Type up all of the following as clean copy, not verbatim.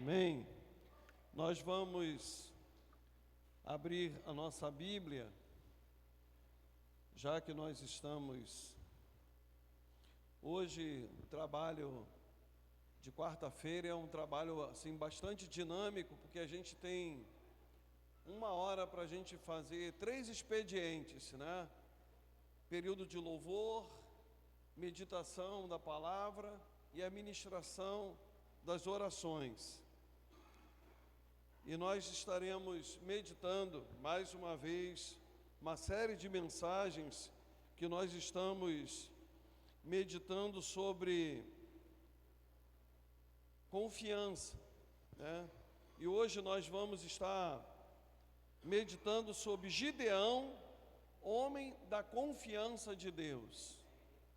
Amém. Nós vamos abrir a nossa Bíblia, já que nós estamos hoje, o trabalho de quarta-feira é um trabalho assim bastante dinâmico, porque a gente tem 1 hora para a gente fazer 3 expedientes, né? Período de louvor, meditação da palavra e a ministração das orações. E nós estaremos meditando mais uma vez uma série de mensagens que nós estamos meditando sobre confiança, né? E hoje nós vamos estar meditando sobre Gideão, homem da confiança de Deus.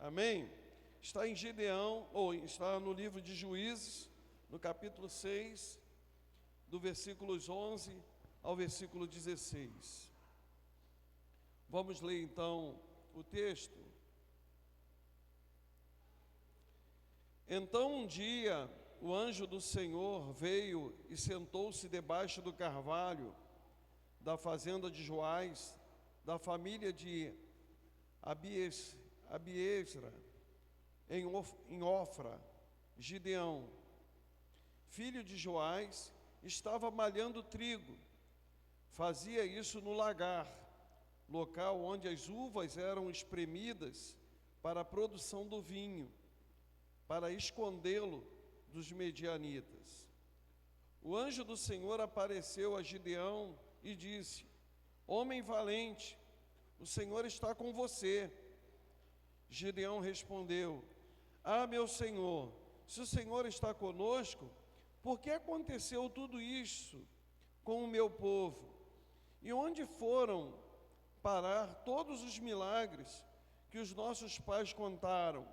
Amém? Está em Gideão, ou está no livro de Juízes, no capítulo 6, do versículos 11 ao versículo 16. Vamos ler então o texto. Então um dia o anjo do Senhor veio e sentou-se debaixo do carvalho da fazenda de Joás, da família de Abiesra, em Ofra. Gideão, filho de Joás, estava malhando trigo. Fazia isso no lagar, local onde as uvas eram espremidas para a produção do vinho, para escondê-lo dos medianitas. O anjo do Senhor apareceu a Gideão e disse: Homem valente, o Senhor está com você. Gideão respondeu: Ah, meu Senhor, se o Senhor está conosco, por que aconteceu tudo isso com o meu povo? E onde foram parar todos os milagres que os nossos pais contaram,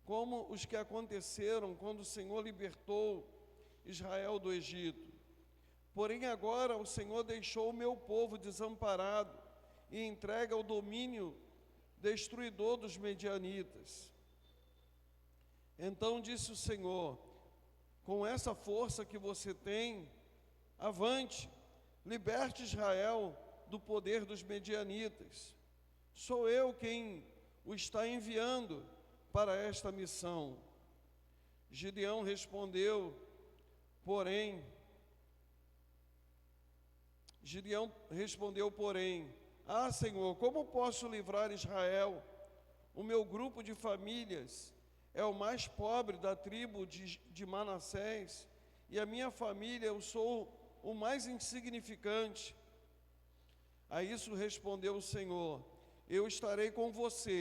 como os que aconteceram quando o Senhor libertou Israel do Egito? Porém agora o Senhor deixou o meu povo desamparado e entregue ao domínio destruidor dos medianitas. Então disse o Senhor: Com essa força que você tem, avante, liberte Israel do poder dos medianitas. Sou eu quem o está enviando para esta missão. Gideão respondeu, porém, Ah, Senhor, como posso livrar Israel? O meu grupo de famílias é o mais pobre da tribo de Manassés, e a minha família eu sou o mais insignificante. A isso respondeu o Senhor: Eu estarei com você,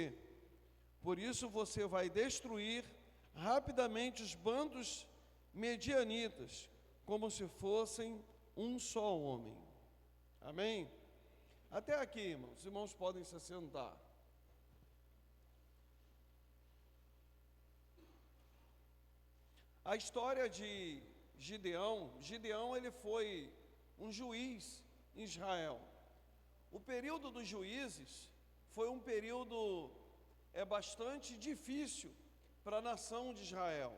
por isso você vai destruir rapidamente os bandos medianitas, como se fossem um só homem. Amém? Até aqui, irmãos. Os irmãos podem se assentar. A história de Gideão ele foi um juiz em Israel. O período dos juízes foi um período bastante difícil para a nação de Israel,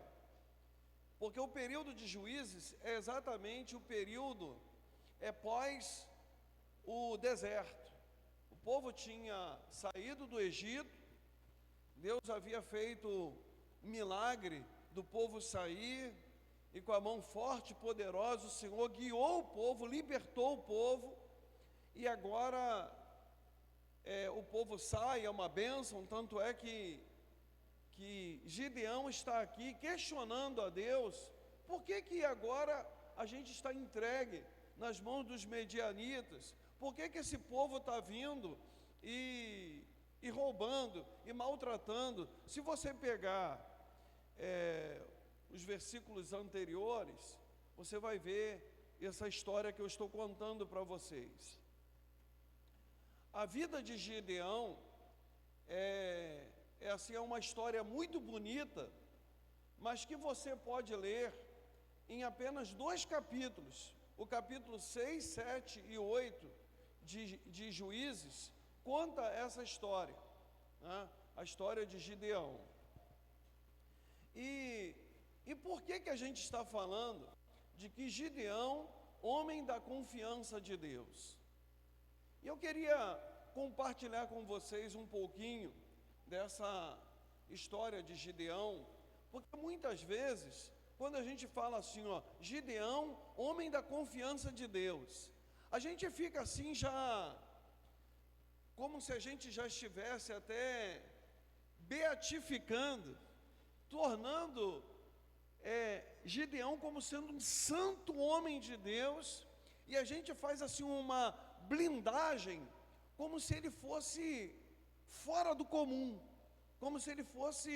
porque o período de juízes é exatamente o período pós o deserto. O povo tinha saído do Egito, Deus havia feito um milagre do povo sair, e com a mão forte e poderosa o Senhor guiou o povo, libertou o povo, e agora o povo sai, é uma bênção. Tanto é que Gideão está aqui questionando a Deus: por que agora a gente está entregue nas mãos dos medianitas? Por que esse povo está vindo e roubando e maltratando? Se você pegar os versículos anteriores, você vai ver essa história que eu estou contando para vocês. A vida de Gideão é uma história muito bonita, mas que você pode ler em apenas 2 capítulos. O capítulo 6, 7 e 8 de Juízes conta essa história, né? A história de Gideão. E por que a gente está falando de que Gideão, homem da confiança de Deus. E eu queria compartilhar com vocês um pouquinho dessa história de Gideão, porque muitas vezes, quando a gente fala assim, ó, Gideão, homem da confiança de Deus, a gente fica assim já, como se a gente já estivesse até beatificando, tornando Gideão como sendo um santo homem de Deus, e a gente faz assim uma blindagem, como se ele fosse fora do comum, como se ele fosse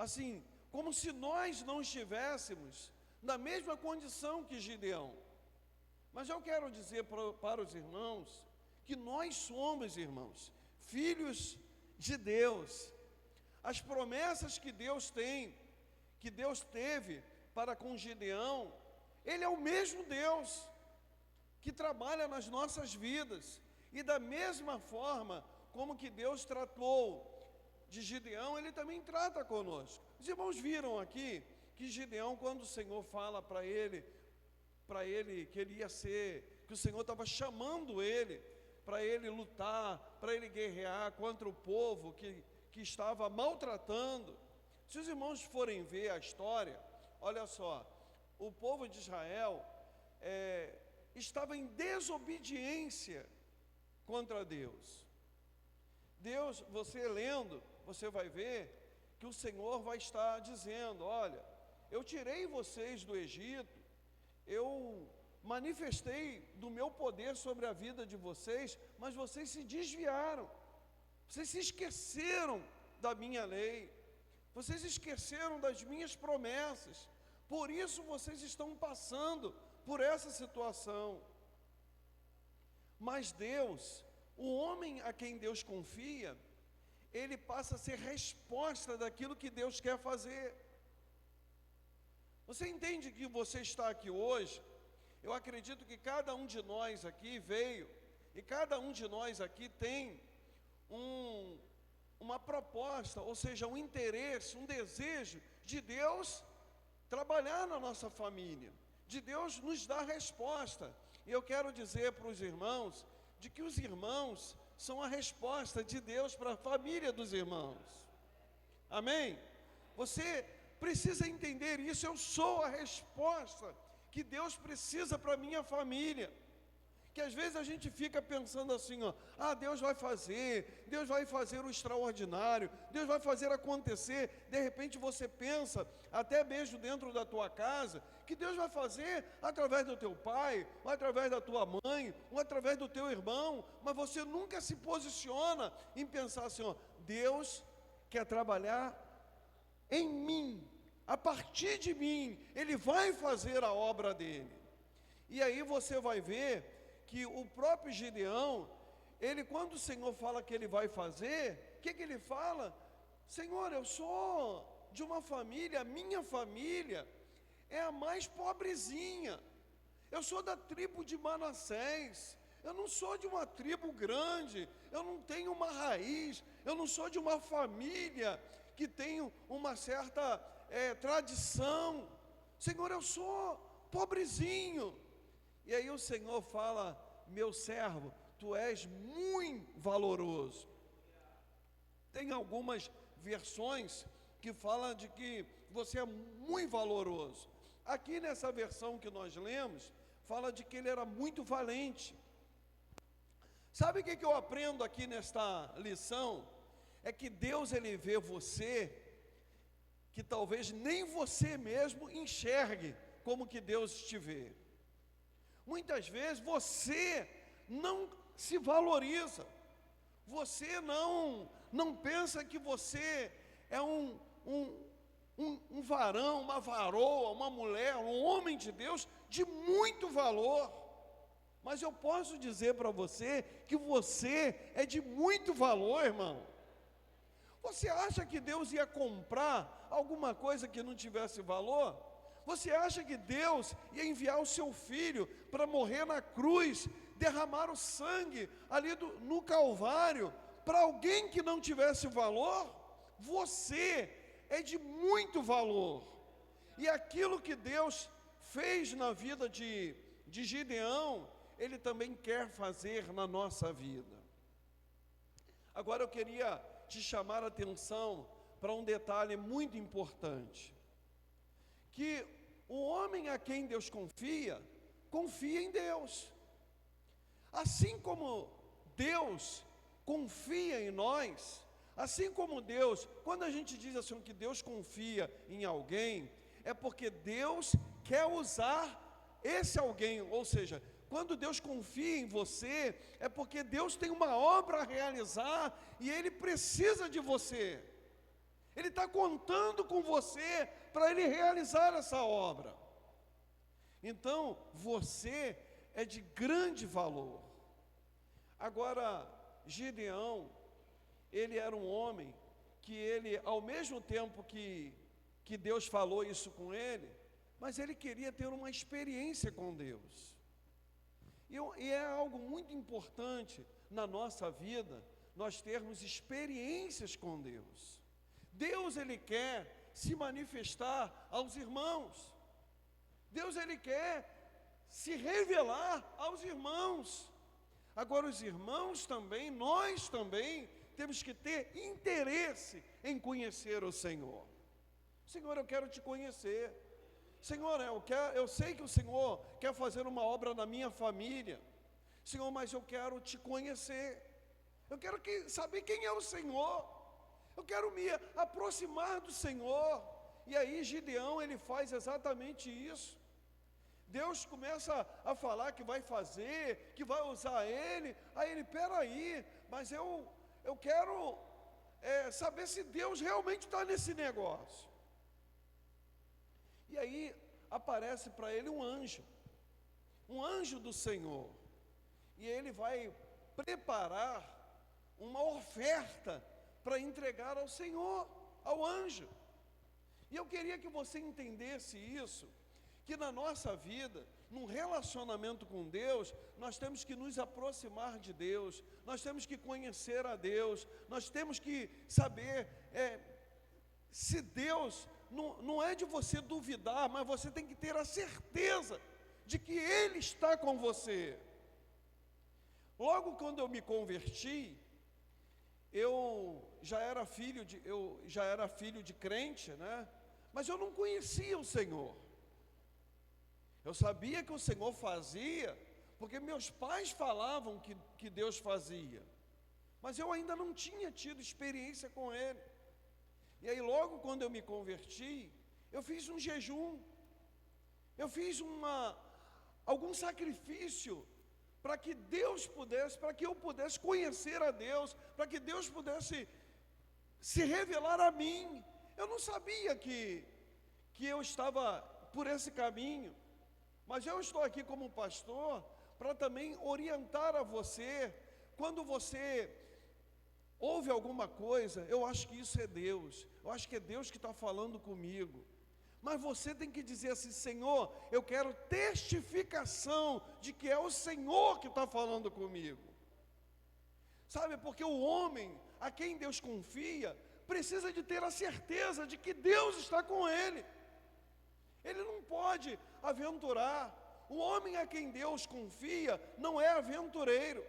assim, como se nós não estivéssemos na mesma condição que Gideão. Mas eu quero dizer para os irmãos, que nós somos, irmãos, filhos de Deus. As promessas que Deus tem, que Deus teve para com Gideão, Ele é o mesmo Deus que trabalha nas nossas vidas. E da mesma forma como que Deus tratou de Gideão, Ele também trata conosco. Os irmãos viram aqui que Gideão, quando o Senhor fala para ele que ele ia ser, que o Senhor estava chamando ele para ele lutar, para ele guerrear contra o povo que estava maltratando. Se os irmãos forem ver a história, olha só, o povo de Israel estava em desobediência contra Deus. Deus, você lendo, você vai ver que o Senhor vai estar dizendo, olha, eu tirei vocês do Egito, eu manifestei do meu poder sobre a vida de vocês, mas vocês se desviaram, vocês se esqueceram da minha lei, vocês esqueceram das minhas promessas, por isso vocês estão passando por essa situação. Mas Deus, o homem a quem Deus confia, ele passa a ser resposta daquilo que Deus quer fazer. Você entende que você está aqui hoje? Eu acredito que cada um de nós aqui veio, e cada um de nós aqui tem uma proposta, ou seja, um interesse, um desejo de Deus trabalhar na nossa família, de Deus nos dar resposta. E eu quero dizer para os irmãos, de que os irmãos são a resposta de Deus para a família dos irmãos. Amém? Você precisa entender isso, eu sou a resposta que Deus precisa para a minha família. Que às vezes a gente fica pensando assim, ó, Deus vai fazer o extraordinário, Deus vai fazer acontecer. De repente você pensa, até mesmo dentro da tua casa, que Deus vai fazer através do teu pai, ou através da tua mãe, ou através do teu irmão, mas você nunca se posiciona em pensar assim, ó, Deus quer trabalhar em mim, a partir de mim, Ele vai fazer a obra dEle. E aí você vai ver que o próprio Gideão, ele, quando o Senhor fala que ele vai fazer, o que ele fala? Senhor, eu sou de uma família, a minha família é a mais pobrezinha, eu sou da tribo de Manassés, eu não sou de uma tribo grande, eu não tenho uma raiz, eu não sou de uma família que tem uma certa tradição. Senhor, eu sou pobrezinho. E aí o Senhor fala, meu servo, tu és muito valoroso. Tem algumas versões que falam de que você é muito valoroso. Aqui nessa versão que nós lemos, fala de que ele era muito valente. Sabe o que eu aprendo aqui nesta lição? É que Deus, Ele vê você, que talvez nem você mesmo enxergue como que Deus te vê. Muitas vezes você não se valoriza, você não pensa que você é um varão, uma varoa, uma mulher, um homem de Deus de muito valor. Mas eu posso dizer para você que você é de muito valor, irmão. Você acha que Deus ia comprar alguma coisa que não tivesse valor? Você acha que Deus ia enviar o seu filho para morrer na cruz, derramar o sangue ali no Calvário, para alguém que não tivesse valor? Você é de muito valor. E aquilo que Deus fez na vida de Gideão, Ele também quer fazer na nossa vida. Agora eu queria te chamar a atenção para um detalhe muito importante, que o homem a quem Deus confia, confia em Deus. Assim como Deus confia em nós, assim como Deus, quando a gente diz assim que Deus confia em alguém, é porque Deus quer usar esse alguém, ou seja, quando Deus confia em você, é porque Deus tem uma obra a realizar e Ele precisa de você. Ele está contando com você para Ele realizar essa obra. Então, você é de grande valor. Agora, Gideão, ele era um homem que ele, ao mesmo tempo que Deus falou isso com ele, mas ele queria ter uma experiência com Deus. E é algo muito importante na nossa vida, nós termos experiências com Deus. Deus, Ele quer se manifestar aos irmãos. Deus, Ele quer se revelar aos irmãos. Agora, os irmãos também, nós também, temos que ter interesse em conhecer o Senhor. Senhor, eu quero te conhecer. Senhor, eu sei que o Senhor quer fazer uma obra na minha família. Senhor, mas eu quero te conhecer. Eu quero saber quem é o Senhor. Eu quero me aproximar do Senhor. E aí Gideão, ele faz exatamente isso. Deus começa a falar que vai fazer, que vai usar ele. Aí ele, peraí, mas eu quero saber se Deus realmente está nesse negócio. E aí aparece para ele um anjo do Senhor, e ele vai preparar uma oferta para entregar ao Senhor, ao anjo. E eu queria que você entendesse isso, que na nossa vida, num relacionamento com Deus, nós temos que nos aproximar de Deus, nós temos que conhecer a Deus, nós temos que saber se Deus... Não é de você duvidar, mas você tem que ter a certeza de que Ele está com você. Logo quando eu me converti, eu já era filho de crente, né? Mas eu não conhecia o Senhor. Eu sabia que o Senhor fazia, porque meus pais falavam que Deus fazia, mas eu ainda não tinha tido experiência com Ele. E aí logo quando eu me converti, eu fiz um jejum, eu fiz algum sacrifício para que eu pudesse conhecer a Deus, para que Deus pudesse se revelar a mim. Eu não sabia que eu estava por esse caminho, mas eu estou aqui como pastor para também orientar a você. Quando você ouve alguma coisa, eu acho que isso é Deus, eu acho que é Deus que está falando comigo, mas você tem que dizer assim: Senhor, eu quero testificação de que é o Senhor que está falando comigo. Sabe, porque o homem a quem Deus confia, precisa de ter a certeza de que Deus está com ele. Ele não pode aventurar. O homem a quem Deus confia não é aventureiro.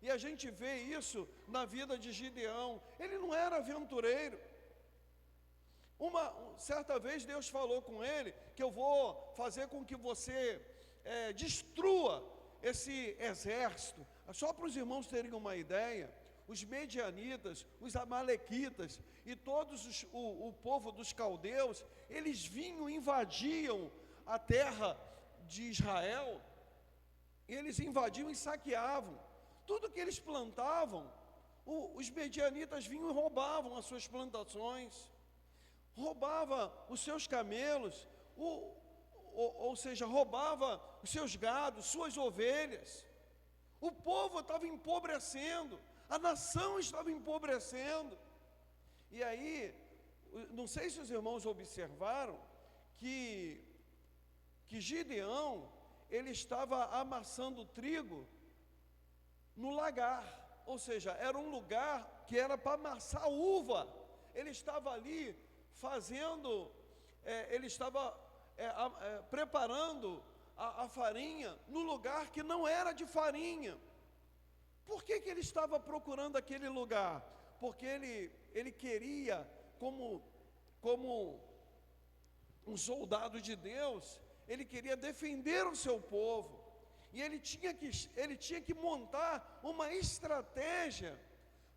E a gente vê isso na vida de Gideão. Ele não era aventureiro. Certa vez Deus falou com ele que eu vou fazer com que você destrua esse exército. Só para os irmãos terem uma ideia, os medianitas, os amalequitas e todos o povo dos caldeus, eles vinham, invadiam a terra de Israel, eles invadiam e saqueavam. Tudo que eles plantavam, os medianitas vinham e roubavam as suas plantações, roubava os seus camelos, ou seja, roubava os seus gados, suas ovelhas. O povo estava empobrecendo, a nação estava empobrecendo. E aí, não sei se os irmãos observaram que Gideão, ele estava amassando trigo no lagar, ou seja, era um lugar que era para amassar uva. Ele estava ali fazendo, ele estava preparando a farinha no lugar que não era de farinha. Por que ele estava procurando aquele lugar? Porque ele queria, como um soldado de Deus, ele queria defender o seu povo. E ele tinha que montar uma estratégia,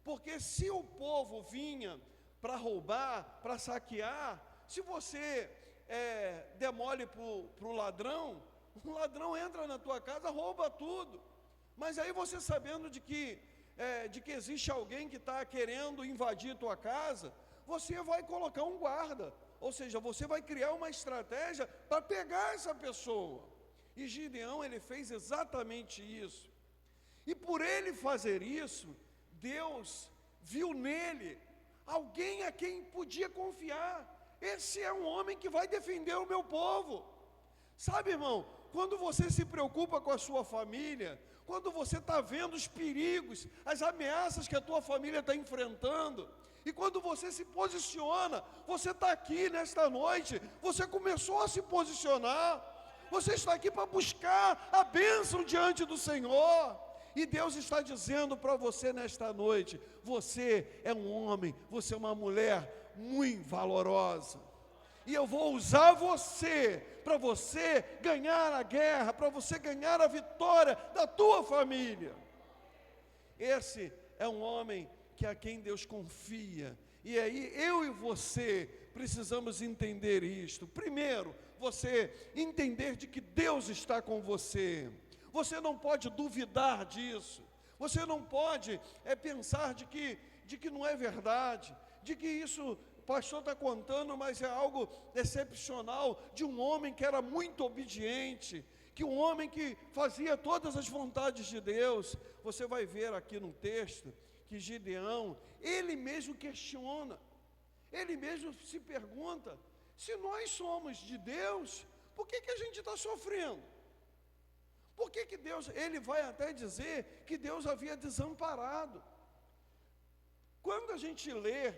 porque se o povo vinha para roubar, para saquear, se você demole para o ladrão, o ladrão entra na tua casa, rouba tudo. Mas aí você sabendo de que existe alguém que está querendo invadir tua casa, você vai colocar um guarda, ou seja, você vai criar uma estratégia para pegar essa pessoa. E Gideão, ele fez exatamente isso. E por ele fazer isso, Deus viu nele alguém a quem podia confiar. Esse é um homem que vai defender o meu povo. Sabe, irmão, quando você se preocupa com a sua família, quando você está vendo os perigos, as ameaças que a tua família está enfrentando, e quando você se posiciona, você está aqui nesta noite, você começou a se posicionar, você está aqui para buscar a bênção diante do Senhor. E Deus está dizendo para você nesta noite: você é um homem, você é uma mulher muito valorosa. E eu vou usar você, para você ganhar a guerra, para você ganhar a vitória da tua família. Esse é um homem que a quem Deus confia. E aí eu e você precisamos entender isto. Primeiro, você entender de que Deus está com você. Você não pode duvidar disso. Você não pode pensar de que não é verdade, de que isso o pastor está contando, mas é algo excepcional, de um homem que era muito obediente, que um homem que fazia todas as vontades de Deus. Você vai ver aqui no texto que Gideão, ele mesmo questiona, ele mesmo se pergunta: se nós somos de Deus, por que a gente está sofrendo? Por que Deus, ele vai até dizer que Deus havia desamparado. Quando a gente lê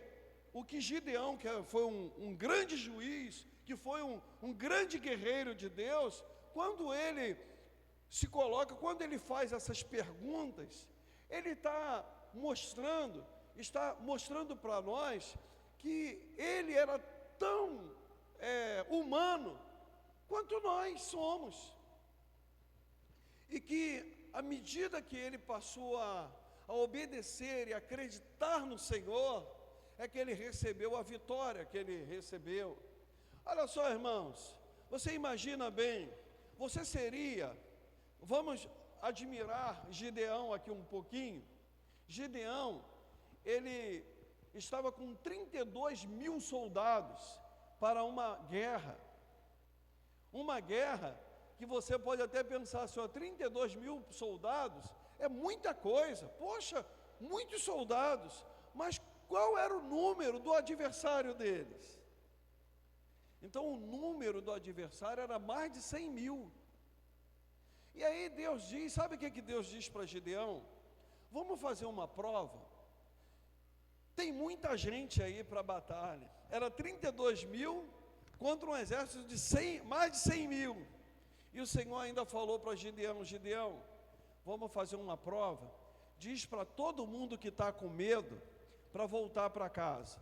o que Gideão, que foi um grande juiz, que foi um grande guerreiro de Deus, quando ele se coloca, quando ele faz essas perguntas, ele está mostrando para nós que ele era tão humano quanto nós somos. E que à medida que ele passou a obedecer e acreditar no Senhor, é que ele recebeu a vitória que ele recebeu. Olha só, irmãos, você imagina bem, você seria, vamos admirar Gideão aqui um pouquinho. Gideão, ele estava com 32 mil soldados para uma guerra que você pode até pensar assim, 32 mil soldados é muita coisa, poxa, muitos soldados, mas qual era o número do adversário deles? Então o número do adversário era mais de 100 mil. E aí Deus diz, sabe o que Deus diz para Gideão? Vamos fazer uma prova. Tem muita gente aí para a batalha. Era 32 mil contra um exército de mais de 100 mil. E o Senhor ainda falou para Gideão: Gideão, vamos fazer uma prova. Diz para todo mundo que está com medo para voltar para casa.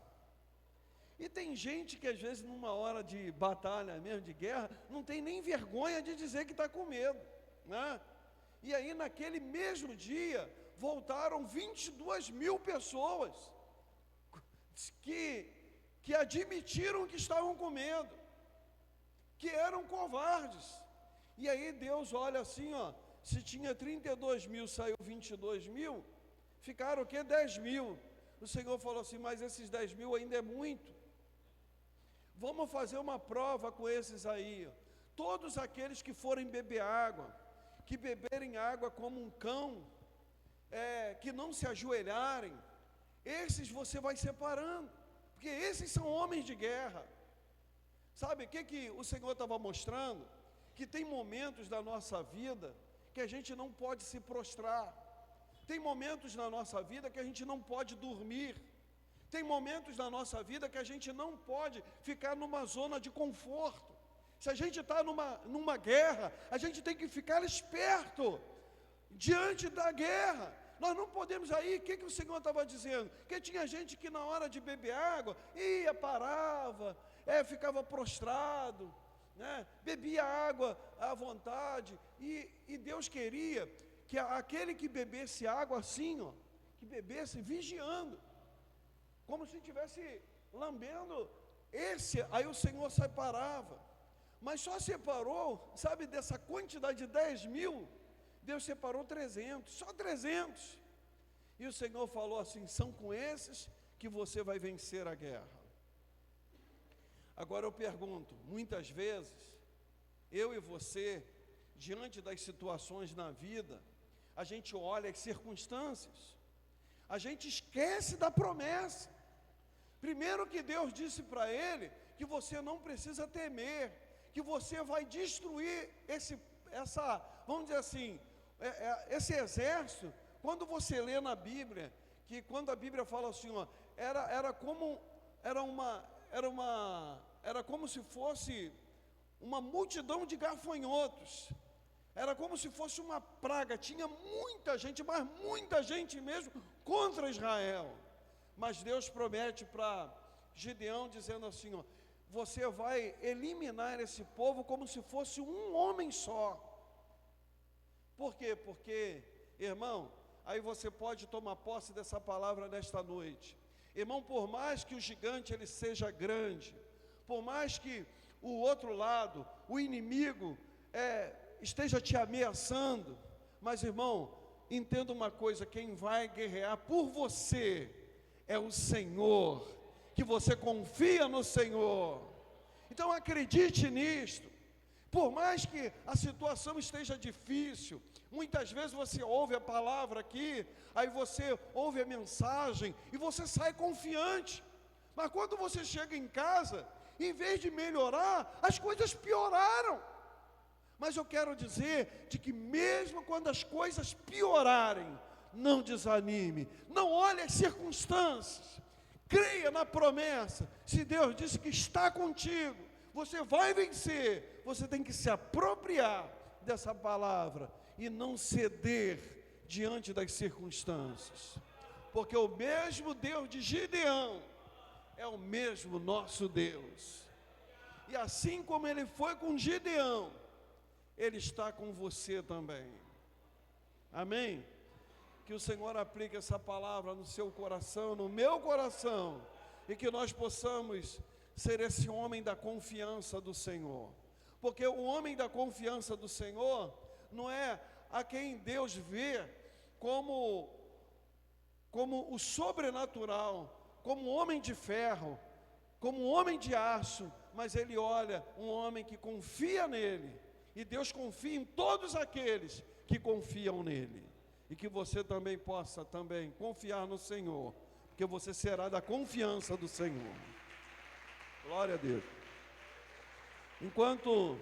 E tem gente que às vezes numa hora de batalha mesmo, de guerra, não tem nem vergonha de dizer que está com medo, né? E aí naquele mesmo dia voltaram 22 mil pessoas que admitiram que estavam com medo, que eram covardes. E aí Deus olha assim, se tinha 32 mil, saiu 22 mil, ficaram o quê? 10 mil. O Senhor falou assim: mas esses 10 mil ainda é muito. Vamos fazer uma prova com esses aí. Todos aqueles que forem beber água, que beberem água como um cão, que não se ajoelharem, esses você vai separando, porque esses são homens de guerra. Sabe o que o Senhor estava mostrando? Que tem momentos da nossa vida que a gente não pode se prostrar. Tem momentos na nossa vida que a gente não pode dormir. Tem momentos na nossa vida que a gente não pode ficar numa zona de conforto. Se a gente está numa guerra, a gente tem que ficar esperto diante da guerra. Nós não podemos aí, o que o Senhor estava dizendo? Que tinha gente que na hora de beber água, parava, ficava prostrado, né? Bebia água à vontade, e Deus queria que aquele que bebesse água assim, que bebesse vigiando, como se estivesse lambendo aí o Senhor separava, mas só separou, sabe, dessa quantidade de 10.000, Deus separou 300, só 300, e o Senhor falou assim, são com esses que você vai vencer a guerra. Agora eu pergunto, muitas vezes, eu e você, diante das situações na vida, a gente olha as circunstâncias, a gente esquece da promessa. Primeiro que Deus disse para ele, que você não precisa temer, que você vai destruir vamos dizer assim, esse exército. Quando você lê na Bíblia, que quando a Bíblia fala assim, era como se fosse uma multidão de gafanhotos, era como se fosse uma praga, tinha muita gente, mas muita gente mesmo, contra Israel. Mas Deus promete para Gideão, dizendo assim, você vai eliminar esse povo como se fosse um homem só. Por quê? Porque, irmão, aí você pode tomar posse dessa palavra nesta noite. Irmão, por mais que o gigante ele seja grande, por mais que o outro lado, o inimigo, esteja te ameaçando, mas, irmão, entenda uma coisa, quem vai guerrear por você é o Senhor, que você confia no Senhor. Então acredite nisto. Por mais que a situação esteja difícil, muitas vezes você ouve a palavra aqui, aí você ouve a mensagem e você sai confiante. Mas quando você chega em casa, em vez de melhorar, as coisas pioraram. Mas eu quero dizer de que mesmo quando as coisas piorarem, não desanime, não olhe as circunstâncias, creia na promessa. Se Deus disse que está contigo, você vai vencer. Você tem que se apropriar dessa palavra e não ceder diante das circunstâncias, porque o mesmo Deus de Gideão é o mesmo nosso Deus, e assim como ele foi com Gideão, ele está com você também. Amém? Que o Senhor aplique essa palavra no seu coração, no meu coração, e que nós possamos ser esse homem da confiança do Senhor. Porque o homem da confiança do Senhor não é a quem Deus vê como o sobrenatural, como um homem de ferro, como um homem de aço, mas ele olha um homem que confia nele, e Deus confia em todos aqueles que confiam nele. E que você também possa confiar no Senhor, porque você será da confiança do Senhor. Glória a Deus. Enquanto